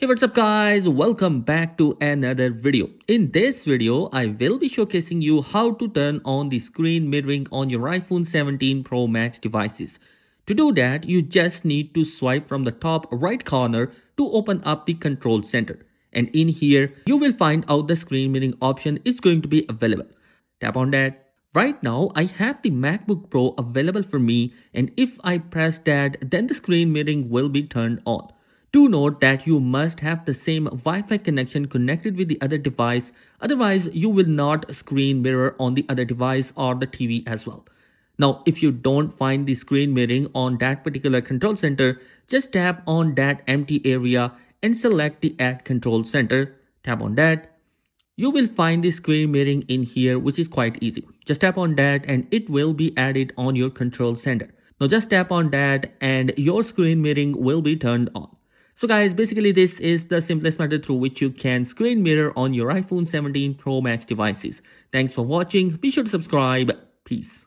Hey, what's up guys? Welcome back to another video. In this video, I will be showcasing you how to turn on the screen mirroring on your iPhone 17 Pro Max devices. To do that, you just need to swipe from the top right corner to open up the control center. And in here, you will find out the screen mirroring option is going to be available. Tap on that. Right now, I have the MacBook Pro available for me, and if I press that, then the screen mirroring will be turned on. Do note that you must have the same Wi-Fi connection connected with the other device, otherwise you will not screen mirror on the other device or the TV as well. Now, if you don't find the screen mirroring on that particular control center, just tap on that empty area and select the Add Control Center. Tap on that. You will find the screen mirroring in here, which is quite easy. Just tap on that and it will be added on your control center. Now just tap on that and your screen mirroring will be turned on. So guys, basically this is the simplest method through which you can screen mirror on your iPhone 17 Pro Max devices. Thanks for watching. Be sure to subscribe. Peace.